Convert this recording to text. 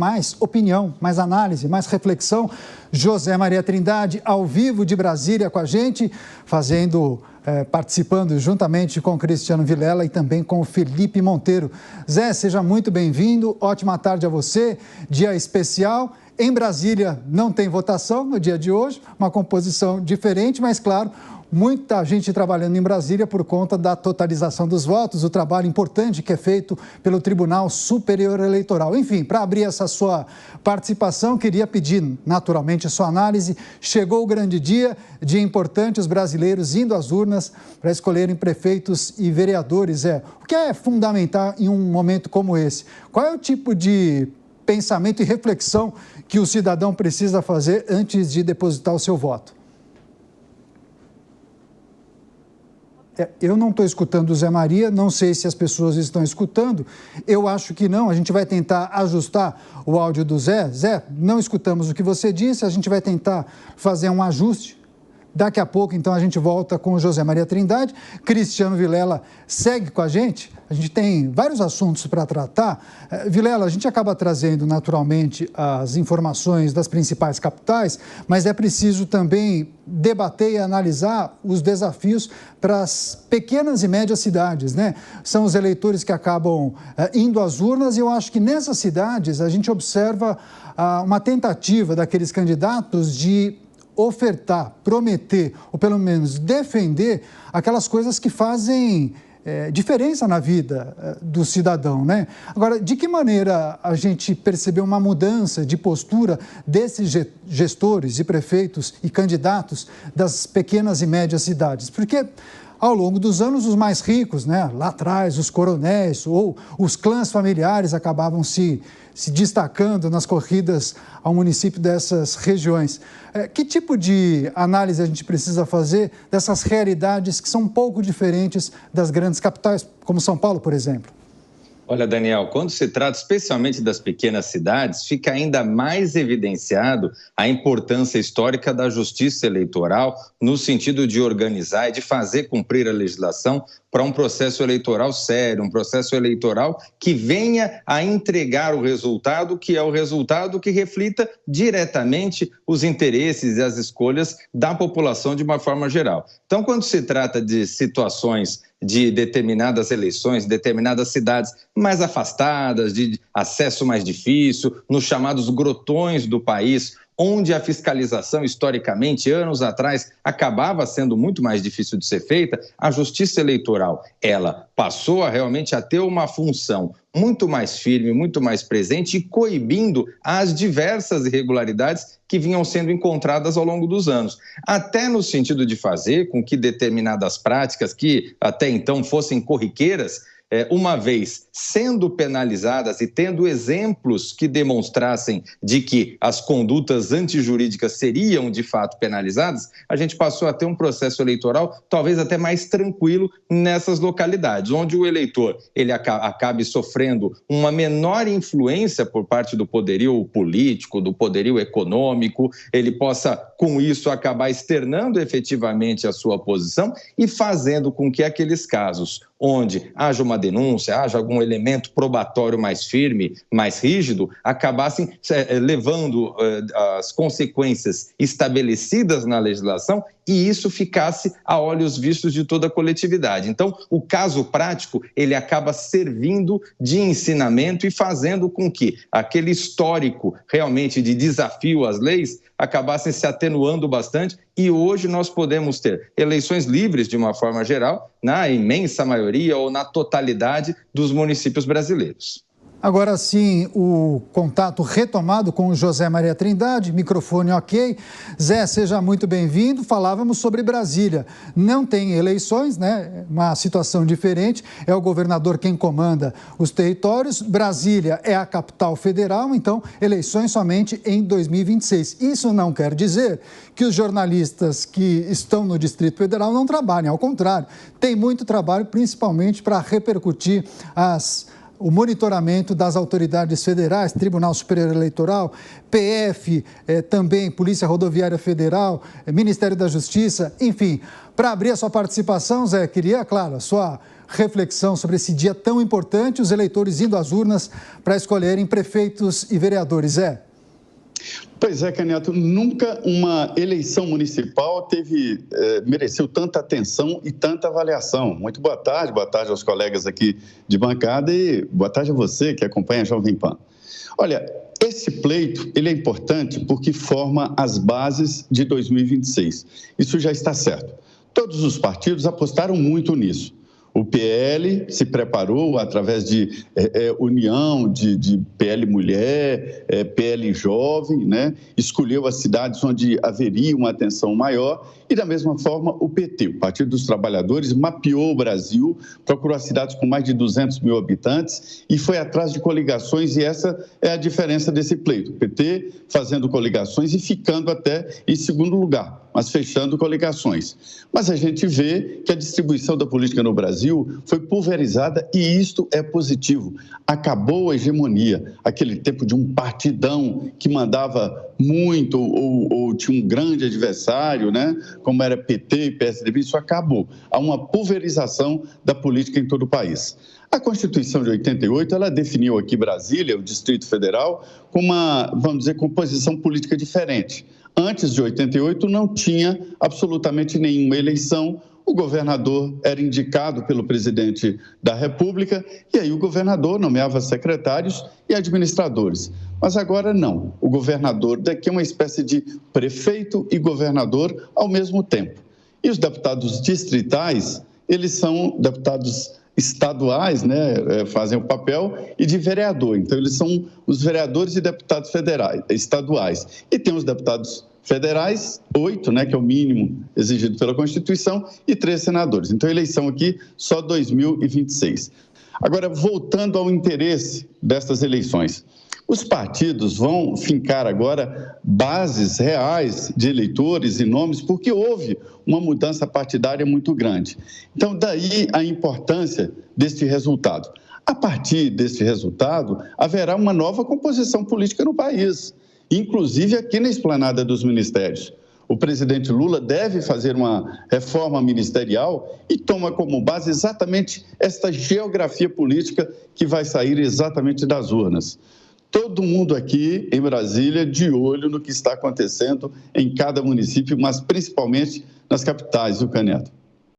Mais opinião, mais análise, mais reflexão. José Maria Trindade, ao vivo de Brasília com a gente, participando juntamente com Cristiano Vilela e também com o Felipe Monteiro. Zé, seja muito bem-vindo, ótima tarde a você, dia especial. Em Brasília não tem votação no dia de hoje, uma composição diferente, mas claro, muita gente trabalhando em Brasília por conta da totalização dos votos, o trabalho importante que é feito pelo Tribunal Superior Eleitoral. Enfim, para abrir essa sua participação, queria pedir naturalmente a sua análise. Chegou o grande dia importante, os brasileiros indo às urnas para escolherem prefeitos e vereadores. O que é fundamental em um momento como esse? Qual é o tipo de pensamento e reflexão que o cidadão precisa fazer antes de depositar o seu voto? Eu não estou escutando o Zé Maria, não sei se as pessoas estão escutando, eu acho que não, a gente vai tentar ajustar o áudio do Zé. Zé, não escutamos o que você disse, a gente vai tentar fazer um ajuste. Daqui a pouco, então, a gente volta com o José Maria Trindade. Cristiano Vilela segue com a gente tem vários assuntos para tratar. Vilela, a gente acaba trazendo naturalmente as informações das principais capitais, mas é preciso também debater e analisar os desafios para as pequenas e médias cidades, né? São os eleitores que acabam indo às urnas e eu acho que nessas cidades a gente observa uma tentativa daqueles candidatos de ofertar, prometer, ou pelo menos defender aquelas coisas que fazem diferença na vida do cidadão, né? Agora, de que maneira a gente percebeu uma mudança de postura desses gestores e prefeitos e candidatos das pequenas e médias cidades? Porque ao longo dos anos, os mais ricos, né, lá atrás, os coronéis ou os clãs familiares acabavam se destacando nas corridas ao município dessas regiões. Que tipo de análise a gente precisa fazer dessas realidades que são um pouco diferentes das grandes capitais, como São Paulo, por exemplo? Olha, Daniel, quando se trata especialmente das pequenas cidades, fica ainda mais evidenciado a importância histórica da justiça eleitoral no sentido de organizar e de fazer cumprir a legislação para um processo eleitoral sério, um processo eleitoral que venha a entregar o resultado, que é o resultado que reflita diretamente os interesses e as escolhas da população de uma forma geral. Então, quando se trata de situações de determinadas eleições, determinadas cidades mais afastadas, de acesso mais difícil, nos chamados grotões do país, onde a fiscalização, historicamente, anos atrás, acabava sendo muito mais difícil de ser feita, a justiça eleitoral, ela passou realmente a ter uma função muito mais firme, muito mais presente e coibindo as diversas irregularidades que vinham sendo encontradas ao longo dos anos. Até no sentido de fazer com que determinadas práticas que até então fossem corriqueiras, uma vez sendo penalizadas e tendo exemplos que demonstrassem de que as condutas antijurídicas seriam de fato penalizadas, a gente passou a ter um processo eleitoral talvez até mais tranquilo nessas localidades, onde o eleitor ele acabe sofrendo uma menor influência por parte do poderio político, do poderio econômico, ele possa com isso acabar externando efetivamente a sua posição e fazendo com que aqueles casos onde haja uma denúncia, haja algum elemento probatório mais firme, mais rígido, acabassem levando as consequências estabelecidas na legislação e isso ficasse a olhos vistos de toda a coletividade. Então, o caso prático, ele acaba servindo de ensinamento e fazendo com que aquele histórico realmente de desafio às leis acabassem se atenuando bastante e hoje nós podemos ter eleições livres de uma forma geral, na imensa maioria ou na totalidade dos municípios brasileiros. Agora sim, o contato retomado com o José Maria Trindade, microfone ok. Zé, seja muito bem-vindo. Falávamos sobre Brasília. Não tem eleições, né? Uma situação diferente. É o governador quem comanda os territórios. Brasília é a capital federal, então eleições somente em 2026. Isso não quer dizer que os jornalistas que estão no Distrito Federal não trabalhem. Ao contrário, tem muito trabalho, principalmente para repercutir o monitoramento das autoridades federais, Tribunal Superior Eleitoral, PF, também Polícia Rodoviária Federal, Ministério da Justiça, enfim. Para abrir a sua participação, Zé, queria, claro, a sua reflexão sobre esse dia tão importante, os eleitores indo às urnas para escolherem prefeitos e vereadores. Pois é, Caneto, nunca uma eleição municipal mereceu tanta atenção e tanta avaliação. Muito boa tarde aos colegas aqui de bancada e boa tarde a você que acompanha a Jovem Pan. Olha, esse pleito ele é importante porque forma as bases de 2026. Isso já está certo. Todos os partidos apostaram muito nisso. O PL se preparou através de união de PL Mulher, PL Jovem, né? Escolheu as cidades onde haveria uma atenção maior e, da mesma forma, o PT, o Partido dos Trabalhadores, mapeou o Brasil, procurou as cidades com mais de 200 mil habitantes e foi atrás de coligações e essa é a diferença desse pleito. O PT fazendo coligações e ficando até em segundo lugar, mas fechando coligações. Mas a gente vê que a distribuição da política no Brasil foi pulverizada e isto é positivo. Acabou a hegemonia, aquele tempo de um partidão que mandava muito ou tinha um grande adversário, né? Como era PT e PSDB, isso acabou. Há uma pulverização da política em todo o país. A Constituição de 88, ela definiu aqui Brasília, o Distrito Federal, com uma, vamos dizer, composição política diferente. Antes de 88, não tinha absolutamente nenhuma eleição. O governador era indicado pelo presidente da República e aí o governador nomeava secretários e administradores. Mas agora não. O governador daqui é uma espécie de prefeito e governador ao mesmo tempo. E os deputados distritais, eles são deputados estaduais, né, fazem o papel, e de vereador. Então, eles são os vereadores e deputados estaduais. E tem os deputados federais, 8, né, que é o mínimo exigido pela Constituição, e 3 senadores. Então, a eleição aqui só 2026. Agora, voltando ao interesse dessas eleições, os partidos vão fincar agora bases reais de eleitores e nomes, porque houve uma mudança partidária muito grande. Então, daí a importância deste resultado. A partir deste resultado, haverá uma nova composição política no país, inclusive aqui na esplanada dos ministérios. O presidente Lula deve fazer uma reforma ministerial e toma como base exatamente esta geografia política que vai sair exatamente das urnas. Todo mundo aqui em Brasília de olho no que está acontecendo em cada município, mas principalmente nas capitais, viu, Caneto?